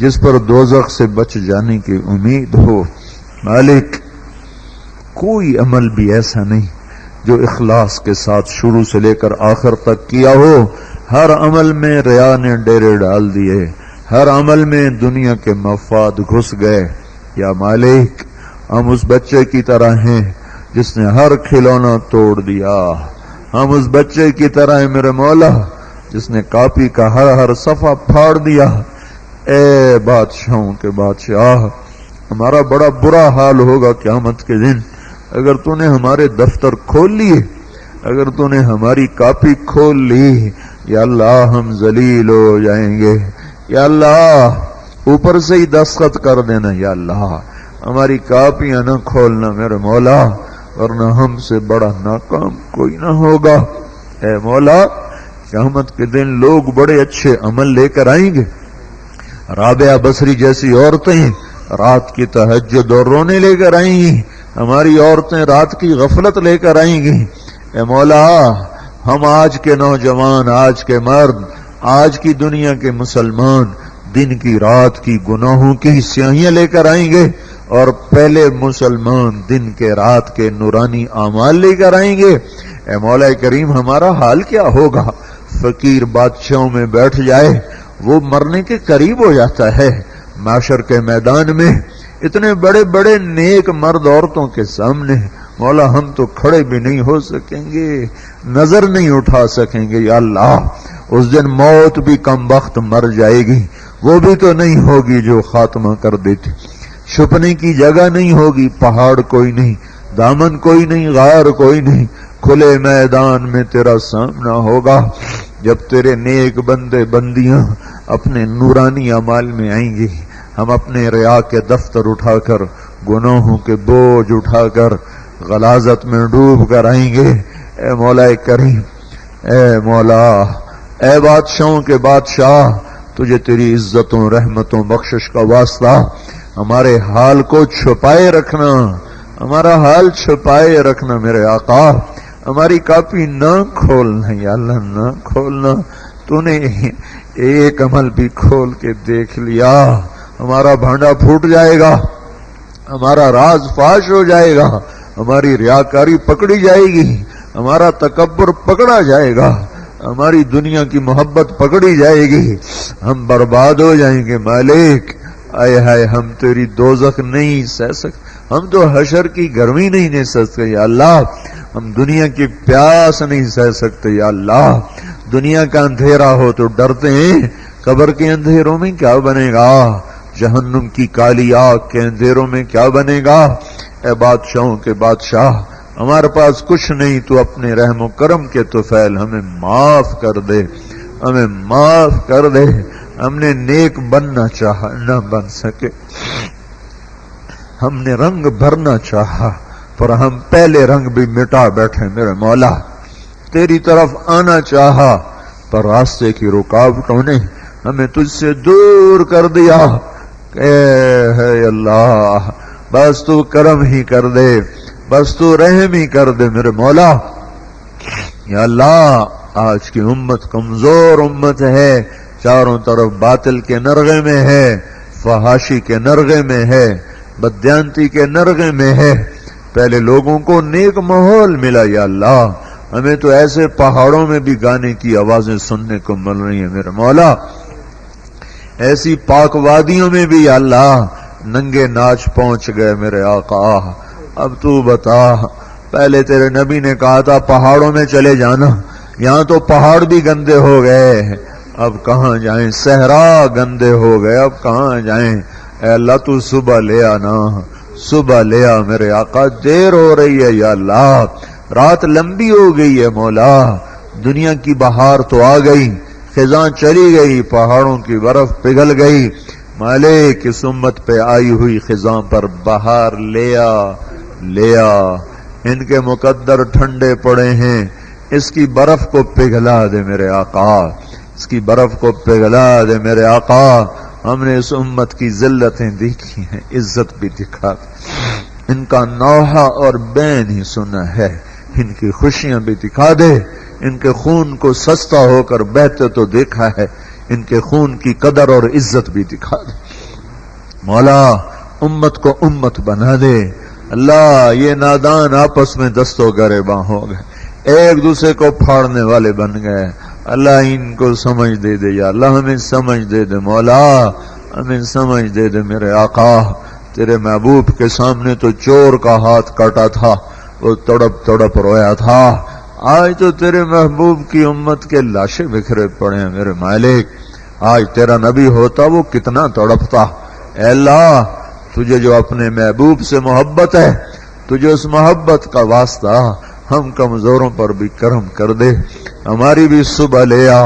جس پر دوزخ سے بچ جانے کی امید ہو۔ مالک کوئی عمل بھی ایسا نہیں جو اخلاص کے ساتھ شروع سے لے کر آخر تک کیا ہو، ہر عمل میں ریا نے ڈیرے ڈال دیے، ہر عمل میں دنیا کے مفاد گھس گئے۔ یا مالک ہم اس بچے کی طرح ہیں جس نے ہر کھلونا توڑ دیا، ہم اس بچے کی طرح ہیں میرے مولا جس نے کاپی کا ہر صفحہ پھاڑ دیا۔ اے بادشاہوں کے بادشاہ، ہمارا بڑا برا حال ہوگا قیامت کے دن اگر تو نے ہمارے دفتر کھول لیے، اگر تو نے ہماری کاپی کھول لی۔ یا اللہ ہم ذلیل ہو جائیں گے، یا اللہ اوپر سے ہی دستخط کر دینا، یا اللہ ہماری کاپیاں نہ کھولنا میرے مولا، ورنہ ہم سے بڑا ناکام کوئی نہ ہوگا۔ اے مولا قیامت کے دن لوگ بڑے اچھے عمل لے کر آئیں گے، رابعہ بصری جیسی عورتیں رات کی تہجد اور رونے لے کر آئیں گی، ہماری عورتیں رات کی غفلت لے کر آئیں گی۔ اے مولا ہم آج کے نوجوان، آج کے مرد، آج کی دنیا کے مسلمان دن کی رات کی گناہوں کی سیاہیاں لے کر آئیں گے، اور پہلے مسلمان دن کے رات کے نورانی اعمال لے کر آئیں گے۔ اے مولا کریم ہمارا حال کیا ہوگا؟ فقیر بادشاہوں میں بیٹھ جائے وہ مرنے کے قریب ہو جاتا ہے، معاشر کے میدان میں اتنے بڑے بڑے نیک مرد عورتوں کے سامنے مولا ہم تو کھڑے بھی نہیں ہو سکیں گے، نظر نہیں اٹھا سکیں گے۔ یا اللہ اس دن موت بھی کم وقت مر جائے گی، وہ بھی تو نہیں ہوگی جو خاتمہ کر دیتی، چھپنے کی جگہ نہیں ہوگی، پہاڑ کوئی نہیں، دامن کوئی نہیں، غار کوئی نہیں، کھلے میدان میں تیرا سامنا ہوگا۔ جب تیرے نیک بندے بندیاں اپنے نورانی اعمال میں آئیں گی، ہم اپنے ریا کے دفتر اٹھا کر، گناہوں کے بوجھ اٹھا کر غلاظت میں ڈوب کر آئیں گے۔ اے مولا کریم، اے مولا، اے بادشاہوں کے بادشاہ، تجھے تیری عزتوں رحمتوں بخشش کا واسطہ ہمارے حال کو چھپائے رکھنا، ہمارا حال چھپائے رکھنا میرے آقا، ہماری کاپی نہ کھولنا، یا اللہ نہ کھولنا۔ تو نے ایک عمل بھی کھول کے دیکھ لیا ہمارا بھانڈا پھوٹ جائے گا، ہمارا راز فاش ہو جائے گا، ہماری ریاکاری پکڑی جائے گی، ہمارا تکبر پکڑا جائے گا، ہماری دنیا کی محبت پکڑی جائے گی، ہم برباد ہو جائیں گے۔ مالک آئے ہائے ہم تیری دوزخ نہیں سہ سکتے، ہم تو حشر کی گرمی نہیں لے سکتے یا اللہ، ہم دنیا کی پیاس نہیں سہ سکتے یا اللہ، دنیا کا اندھیرا ہو تو ڈرتے ہیں، قبر کے اندھیروں میں کیا بنے گا، جہنم کی کالی آگ کے اندھیروں میں کیا بنے گا۔ اے بادشاہوں کے بادشاہ، ہمارے پاس کچھ نہیں، تو اپنے رحم و کرم کے طفیل ہمیں معاف کر دے، ہمیں معاف کر دے۔ ہم نے نیک بننا چاہا نہ بن سکے، ہم نے رنگ بھرنا چاہا پر ہم پہلے رنگ بھی مٹا بیٹھے میرے مولا، تیری طرف آنا چاہا پر راستے کی رکاوٹوں نے ہمیں تجھ سے دور کر دیا۔ اے اللہ بس تو کرم ہی کر دے، بس تو رحم ہی کر دے میرے مولا۔ یا اللہ آج کی امت کمزور امت ہے، چاروں طرف باطل کے نرغے میں ہے، فحاشی کے نرغے میں ہے، بددیانتی کے نرغے میں ہے۔ پہلے لوگوں کو نیک ماحول ملا، یا اللہ ہمیں تو ایسے پہاڑوں میں بھی گانے کی آوازیں سننے کو مل رہی ہیں میرے مولا، ایسی پاک وادیوں میں بھی یا اللہ ننگے ناچ پہنچ گئے میرے آقا۔ اب تو بتا، پہلے تیرے نبی نے کہا تھا پہاڑوں میں چلے جانا، یہاں تو پہاڑ بھی گندے ہو گئے، اب کہاں جائیں، صحرا گندے ہو گئے، اب کہاں جائیں۔ اے اللہ تو صبح لے آنا، صبح لے آ میرے آقا، دیر ہو رہی ہے یا اللہ، رات لمبی ہو گئی ہے مولا، دنیا کی بہار تو آ گئی، خزاں چلی گئی، پہاڑوں کی برف پگھل گئی، مالک اس امت پہ آئی ہوئی خزاں پر بہار لیا لیا، ان کے مقدر ٹھنڈے پڑے ہیں، اس کی برف کو پگھلا دے میرے آقا، اس کی برف کو پگھلا دے میرے آقا۔ ہم نے اس امت کی ذلتیں دیکھی ہیں، عزت بھی دکھا دے، ان کا نوحہ اور بین ہی سنا ہے، ان کی خوشیاں بھی دکھا دے، ان کے خون کو سستا ہو کر بہتے تو دیکھا ہے، ان کے خون کی قدر اور عزت بھی دکھا دے۔ مولا امت کو امت بنا دے. اللہ یہ نادان آپس میں دستوں گریباں ہو گئے, ایک دوسرے کو پھاڑنے والے بن گئے. اللہ ان کو سمجھ دے دے یا اللہ, ہمیں سمجھ دے دے مولا, ہمیں سمجھ دے دے میرے آقا. تیرے محبوب کے سامنے تو چور کا ہاتھ کاٹا تھا, وہ تڑپ تڑپ رویا تھا. آج تو تیرے محبوب کی امت کے لاشیں بکھرے پڑے ہیں میرے مالک. آج تیرا نبی ہوتا وہ کتنا تڑپتا. اے اللہ, تجھے جو اپنے محبوب سے محبت ہے, تجھے اس محبت کا واسطہ ہم کمزوروں پر بھی کرم کر دے. ہماری بھی صبح لے آ,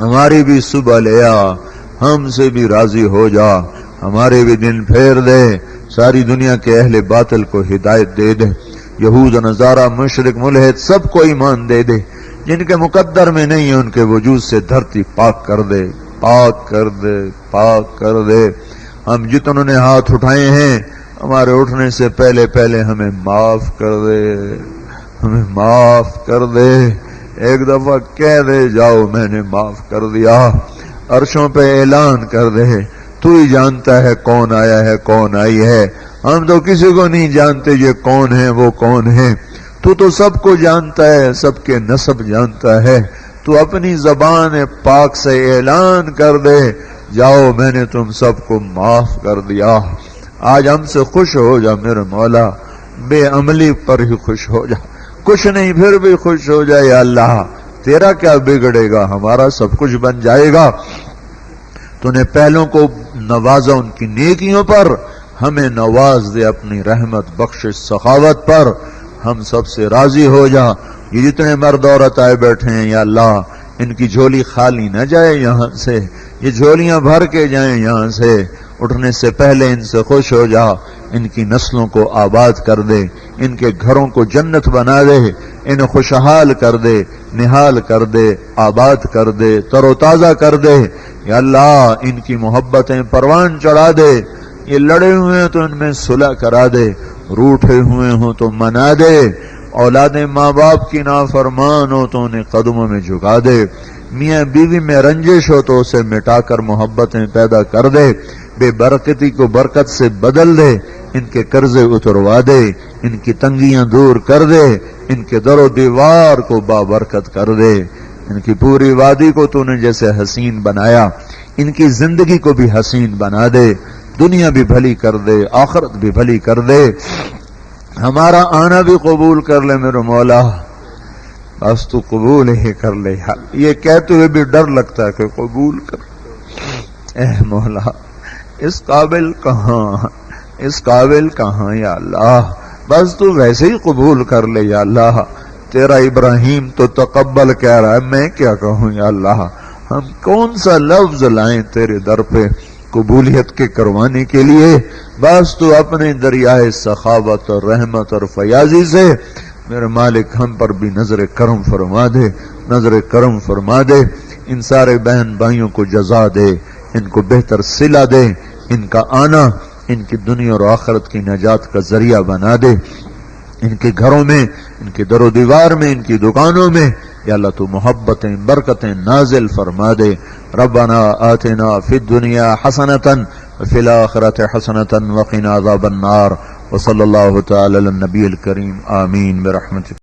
ہماری بھی صبح لے آ, ہم سے بھی راضی ہو جا, ہمارے بھی دن پھیر دے. ساری دنیا کے اہل باطل کو ہدایت دے دے, یہود نصارہ مشرک ملحد سب کو ایمان دے دے. جن کے مقدر میں نہیں ہے ان کے وجود سے دھرتی پاک کر دے, پاک کر دے, پاک کر دے. ہم جتنوں نے ہاتھ اٹھائے ہیں ہمارے اٹھنے سے پہلے پہلے ہمیں معاف کر دے, ہمیں معاف کر دے. ایک دفعہ کہہ دے جاؤ میں نے معاف کر دیا. عرشوں پہ اعلان کر دے, تو ہی جانتا ہے کون آیا ہے کون آئی ہے. ہم تو کسی کو نہیں جانتے یہ کون ہے وہ کون ہے. تو سب کو جانتا ہے, سب کے نسب جانتا ہے. تو اپنی زبان پاک سے اعلان کر دے, جاؤ میں نے تم سب کو معاف کر دیا. آج ہم سے خوش ہو جا میرے مولا, بے عملی پر ہی خوش ہو جا, کچھ نہیں پھر بھی خوش ہو جائے. یا اللہ تیرا کیا بگڑے گا, ہمارا سب کچھ بن جائے گا. تو نے پہلوں کو نوازا ان کی نیکیوں پر, ہمیں نواز دے اپنی رحمت بخشش سخاوت پر. ہم سب سے راضی ہو جا. یہ جتنے مرد عورت آئے بیٹھے ہیں یا اللہ, ان کی جھولی خالی نہ جائے یہاں سے, یہ جھولیاں بھر کے جائیں یہاں سے. اٹھنے سے پہلے ان سے خوش ہو جا, ان کی نسلوں کو آباد کر دے, ان کے گھروں کو جنت بنا دے, انہیں خوشحال کر دے, نہال کر دے, آباد کر دے, تر و تازہ کر دے. یا اللہ ان کی محبتیں پروان چڑھا دے. یہ لڑے ہوئے ہیں تو ان میں صلح کرا دے, روٹھے ہوئے ہوں تو منا دے. اولادیں ماں باپ کی نافرمان ہو تو انہیں قدموں میں جھکا دے. میاں بیوی میں رنجش ہو تو اسے مٹا کر محبتیں پیدا کر دے. بے برکتی کو برکت سے بدل دے, ان کے قرضے اتروا دے, ان کی تنگیاں دور کر دے, ان کے در و دیوار کو بابرکت کر دے. ان کی پوری وادی کو تو نے جیسے حسین بنایا, ان کی زندگی کو بھی حسین بنا دے. دنیا بھی بھلی کر دے, آخرت بھی بھلی کر دے. ہمارا آنا بھی قبول کر لے میرے مولا, بس تو قبول ہی کر لے. یہ کہتے ہوئے بھی ڈر لگتا ہے کہ قبول کر. اے مولا اس قابل کہاں, اس قابل کہاں یا اللہ, بس تو ویسے ہی قبول کر لے یا اللہ. تیرا ابراہیم تو تقبل کہہ رہا ہے, میں کیا کہوں یا اللہ. ہم کون سا لفظ لائیں تیرے در پہ قبولیت کے کروانے کے لیے. بس تو اپنے دریائے سخاوت اور رحمت اور فیاضی سے میرے مالک ہم پر بھی نظر کرم فرما دے, نظر کرم فرما دے. ان سارے بہن بھائیوں کو جزا دے, ان کو بہتر صلہ دے, ان کا آنا ان کی دنیا اور آخرت کی نجات کا ذریعہ بنا دے. ان کے گھروں میں, ان کے در و دیوار میں, ان کی دکانوں میں یا اللہ تو محبتیں برکتیں نازل فرما دے. ربنا آتنا فی الدنیا حسنة وفی الآخرة حسنة وقنا عذاب النار. وصلی اللہ تعالی علی النبی الکریم. آمین برحمتک.